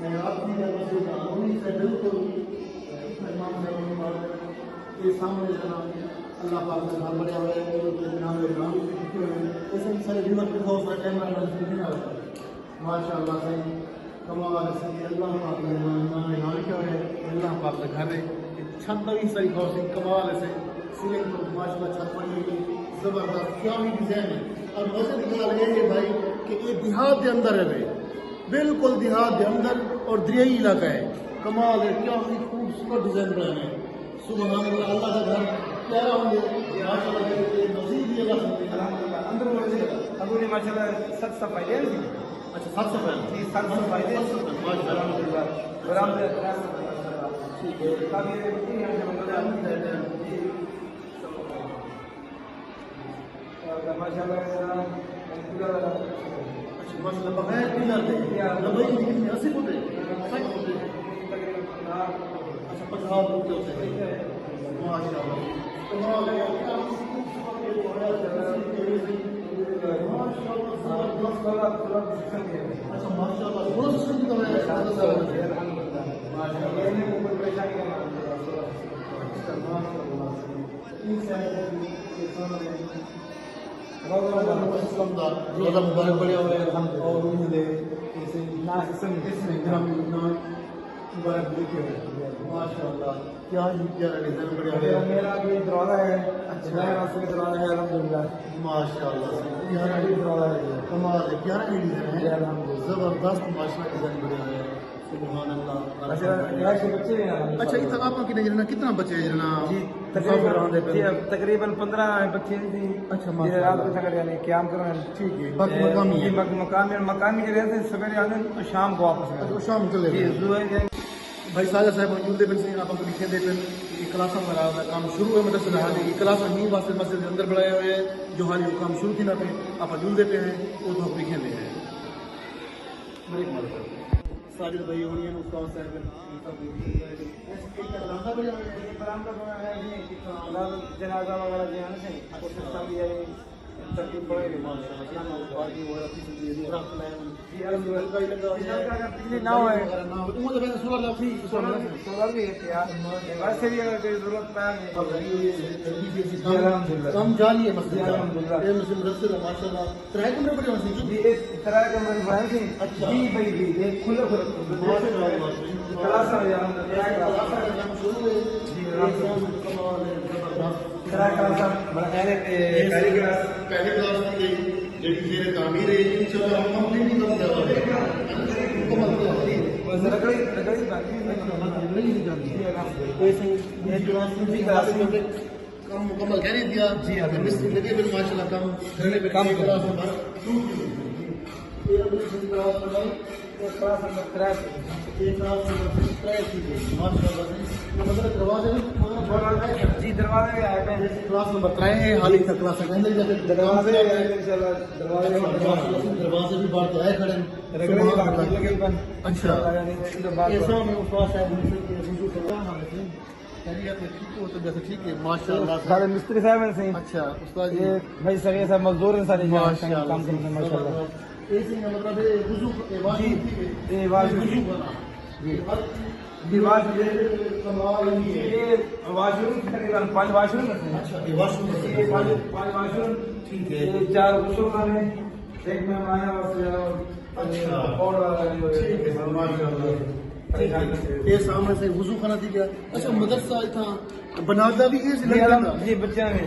میں آپ کی مسجد قانونی سے بالکل امام صاحب کی بات کے سامنے جناب اللہ پاک نے گھر بڑھیا ہوئے جناب نام لکھے ہوئے ایسے سارے ویور کے بہت سارے کیمرہ مین ہوتا ہے ماشاء اللہ سے کمال سے اللہ پاک نے نام لکھے ہوئے اللہ پاک کا گھر ہے چھت بڑی ساری بہت سی کمال سے سیلنگ پر ماشاء اللہ چھت پڑی ہوئی زبردست کیا بھی ڈیزائن ہے اور مزے کی بات یہ ہے بھائی کہ یہ دیہات کے اندر ہے بھائی بالکل دیہات کے اندر اور دریائی علاقہ ہے کمال ہے کیا خوبصورت ڈیزائن بنانے ہیں سبحان اللہ اللہ کا گھر پیارا ہوں گے ماشاء اللہ مزید بھی اللہ اندر ماشاء اللہ 7 صفائی دے اچھا 7 صفائی جی 7 صفائی دے ماشاء اللہ برام دے ٹھیک ہے کافی ماشاء اللہ ماشاء اللہ بغیر پلر دے لمبائی کتنی 80 فٹ ہے 60 فٹ ہے اچھا 50 فٹ ہوتے ہیں ماشاء اللہ کمال ہے اچھا ماشاء اللہ بڑا سسٹم کا ہے روزہ مبارک بڑھیا ہوئے اور مبارک لکھے ہوئے ماشاء اللہ کیا ہی پیارا ڈیزائن بڑھیا ہوئے میرا بھی دروازہ ہے اچھا دروازہ ہے الحمدللہ ماشاء اللہ پیارا دروازہ ہے کمال ہے پیارا ڈیزائن ہے زبردست ماشاء اللہ ڈیزائن بڑھیا ہے سبحان اللہ اچھا یہ آپ کی نظر کتنا بچے ہیں جناب تقریباً 15 بچے تھے اچھا رات کو تک یعنی قیام کرو ٹھیک ہے باقی مقامی ہے مقامی جو رہتے سویرے آتے ہیں تو شام کو واپس شام چلے بھائی ساجد صاحب موجود ہیں آپ کو لکھے دے پھر یہ کلاس ہمارا کام شروع ہے مدرسے میں حالی یہ کلاس نہیں واسطے مسجد کے اندر بڑھائے ہوئے ہیں جو حالی وہ کام شروع تھی نہ پہ آپ موجود دیتے ہیں وہ تو آپ لکھے دے ہیں ساجد بھائی ہونی ہے استاد صاحب جنازہ وغیرہ جو ہے ترتیب پڑے گی نہ ہوئے سولر بھی ویسے بھی اگر کوئی ضرورت کم جاری ہے ماشاء اللہ کرایہ کمرے پڑے جی ایک کرایہ کمرے بنائے تھے جی بھائی جی ایک کھلے پہلے کلاس کی جڑی زیر تعمیر ہے انشاءاللہ ہم کمپلیٹ نہیں کر دیا کام مکمل کہہ نہیں دیا جی ہاں مستری لگے پھر ماشاء اللہ کام کرنے پہ کام کلاس جی دروازے بھی آئے ہیں کلاس نمبر 3 ہے حالی تک کلاس دروازے بھی باہر تو آئے کھڑے اچھا ٹھیک ہے ماشاء اللہ سارے مستری صاحب ہیں اچھا استاد بھائی سارے صاحب مزدور ہیں سارے ماشاء اللہ کام کرتے ہیں ماشاء اللہ مطلب واش روم تقریباً 5 واش روم ہیں 4 غسل خانے ایک میں آیا اور یہ سامنے سے وضو خانہ تھی کیا اچھا مدرسہ تھا بنادا بھی یہ جی بچے ہیں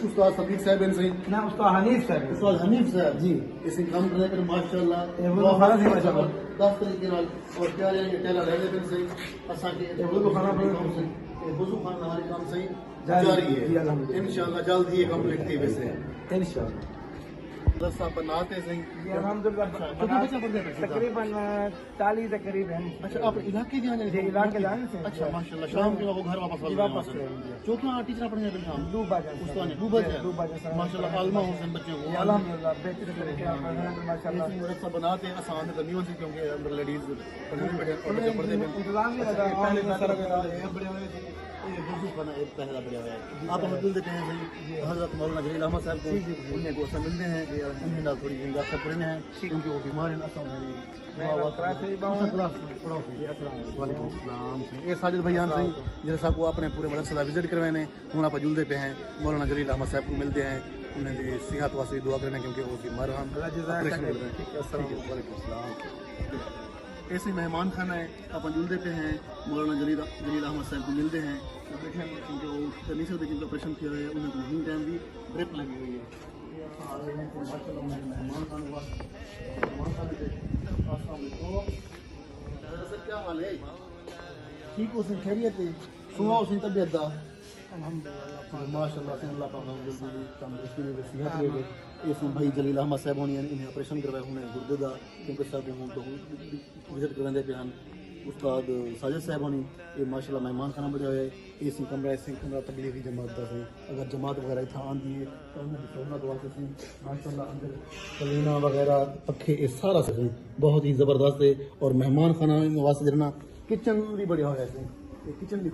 استاد سفید صاحب ہیں صحیح نا استاد حنیف صاحب جی اسے کام کرنے کر ماشاء اللہ 10 طریقے اور کیا رہیں گے ٹیلر رہنے پہ صحیح اساں کے وضو خانہ ہمارے کام صحیح جاری ہے انشاءاللہ جلد ہی کمپلیٹ تھی ویسے انشاءاللہ مدرسہ بناتے صحیح الحمدللہ تقریباً 40 کے قریب ہیں اچھا آپ علاقے جانے علاقے جانے سے اچھا ماشاءاللہ شام کے وہ گھر واپس چوتھا ٹیچر پڑھنے پہ شام ماشاءاللہ عالمہ حسین بچے ہو الحمدللہ بہتر طریقے ماشاءاللہ مدرسہ بناتے آسان ہے تبھی سے کیونکہ اندر لیڈیز پڑھنے پڑھتے انتظام نہیں لگا یہ دوسری خانہ ایک پہلا بڑھیا ہوا ہے آپ ہمیں مل دیتے ہیں صحیح حضرت مولانا جلیل احمد صاحب کو انہیں کو اسے ملتے ہیں انہیں نال تھوڑی جنگا کر پڑھنے ہیں کیونکہ وہ بیمار ہیں وعلیکم السلام یہ ساجد بھائیان سے جیسے صاحب کو اپنے پورے مدرسہ کا وزٹ کروانے ہوں آپ جلدے پہ ہیں مولانا جلیل احمد صاحب کو ملتے ہیں انہیں دی صحت واسطے دعا کرنا کیونکہ وہ بیمار ہیں وعلیکم السلام ایسے مہمان خانہ ہے آپ جلدے پہ ہیں مولانا جلیل احمد صاحب کو ملتے ہیں بیٹھے ہیں کیونکہ وہ کر نہیں سکتے کیونکہ آپریشن کیا ہے انہیں کو ہی ٹائم بھی ڈرپ لگی ہوئی ہے مہمان خانہ کیا حال ہے ٹھیک ہو سن خیریت ہے سنا ہو سن طبیعت دا ماشاء اللہ سے اللہ پاک جلدی تندرستی میں صحت دے گئے اس میں بھائی جلیل احمد صاحب ہونی انہیں آپریشن کروایا ہونے گردے دا کیونکہ صاحب ہوں تو وزٹ کرنے پہ ہیں استاد ساجد صاحب ہونی یہ ماشاء اللہ مہمان خانہ بڑھیا ہے اسی کمرہ تبلیغی جماعت دا سے اگر جماعت وغیرہ اتنا آندی ہے تو انہیں بھی سہولت واسطے سے ماشاء اللہ اندر کلینا وغیرہ پکھے یہ سارا سے بہت ہی زبردست ہے اور مہمان خانہ واسطے جڑنا کچن بھی بڑھیا ہوا ہے کچن بھی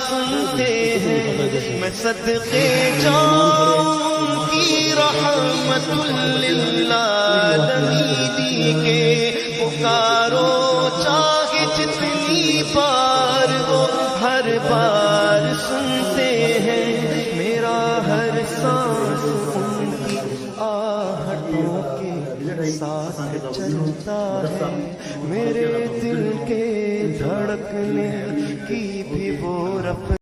سنتے ہیں میں صدقے جاؤں کی رحمت للعالمین کے پکارو چاہے جتنی بار وہ ہر بار سنتے ہیں میرا ہر سانس ان کی آہٹوں کے ساتھ چلتا ہے میرے دل کے دھڑکنے کی بھی وہ رفتار